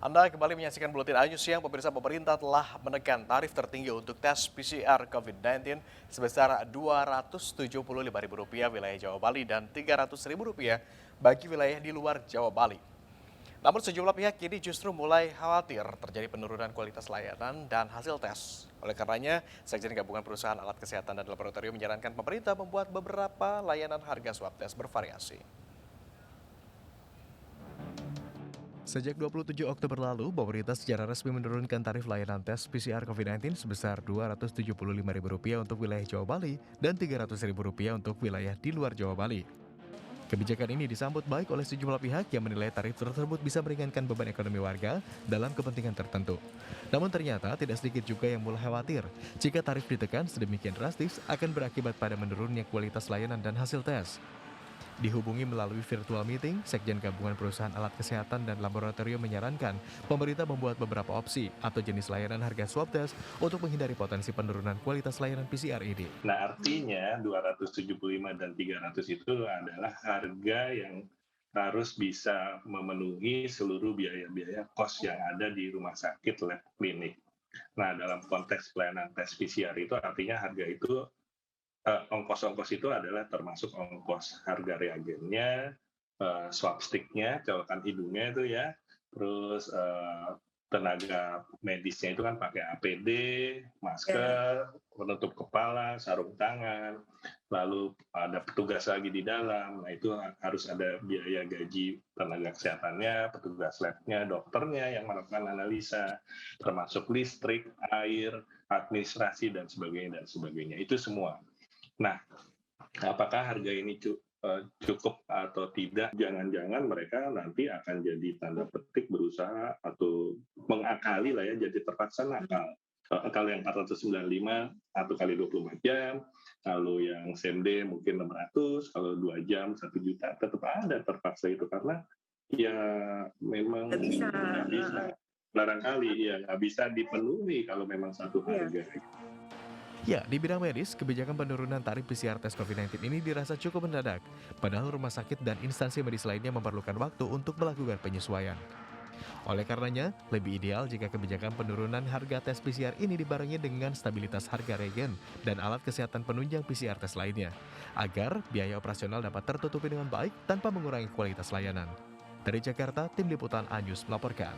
Anda kembali menyaksikan Buletin Anyus Siang. Pemerintah telah menekan tarif tertinggi untuk tes PCR COVID-19 sebesar Rp275.000 wilayah Jawa Bali dan Rp300.000 bagi wilayah di luar Jawa Bali. Namun sejumlah pihak kini justru mulai khawatir terjadi penurunan kualitas layanan dan hasil tes. Oleh karenanya, Sekjen Gabungan Perusahaan Alat Kesehatan dan Laboratorium menyarankan pemerintah membuat beberapa layanan harga swab tes bervariasi. Sejak 27 Oktober lalu, pemerintah secara resmi menurunkan tarif layanan tes PCR COVID-19 sebesar Rp275.000 untuk wilayah Jawa Bali dan Rp300.000 untuk wilayah di luar Jawa Bali. Kebijakan ini disambut baik oleh sejumlah pihak yang menilai tarif tersebut bisa meringankan beban ekonomi warga dalam kepentingan tertentu. Namun ternyata tidak sedikit juga yang mulai khawatir jika tarif ditekan sedemikian drastis akan berakibat pada menurunnya kualitas layanan dan hasil tes. Dihubungi melalui virtual meeting, Sekjen Gabungan Perusahaan Alat Kesehatan dan Laboratorium menyarankan pemerintah membuat beberapa opsi atau jenis layanan harga swab test untuk menghindari potensi penurunan kualitas layanan PCR ini. Nah, artinya 275 dan 300 itu adalah harga yang harus bisa memenuhi seluruh biaya-biaya kos yang ada di rumah sakit lab klinik. Nah, dalam konteks pelayanan tes PCR itu artinya harga itu ongkos-ongkos itu adalah termasuk ongkos harga reagennya, swab stick-nya, colokan hidungnya itu ya, terus tenaga medisnya itu kan pakai APD, masker, penutup kepala, sarung tangan, lalu ada petugas lagi di dalam. Nah, itu harus ada biaya gaji tenaga kesehatannya, petugas labnya, dokternya yang melakukan analisa, termasuk listrik, air, administrasi, dan sebagainya, dan sebagainya. Itu semua. Nah, apakah harga ini cukup atau tidak? Jangan-jangan mereka nanti akan jadi tanda petik berusaha atau mengakali lah ya, jadi terpaksa nakal. Kalau yang 495 1 kali 24 jam, kalau yang same day mungkin 600, kalau 2 jam 1 juta, tetap ada terpaksa itu karena ya memang nggak bisa. Barangkali ya nggak bisa dipenuhi kalau memang satu harga. Ya, di bidang medis, kebijakan penurunan tarif PCR tes COVID-19 ini dirasa cukup mendadak, padahal rumah sakit dan instansi medis lainnya memerlukan waktu untuk melakukan penyesuaian. Oleh karenanya, lebih ideal jika kebijakan penurunan harga tes PCR ini dibarengi dengan stabilitas harga reagen dan alat kesehatan penunjang PCR tes lainnya, agar biaya operasional dapat tertutupi dengan baik tanpa mengurangi kualitas layanan. Dari Jakarta, Tim Liputan Anyus melaporkan.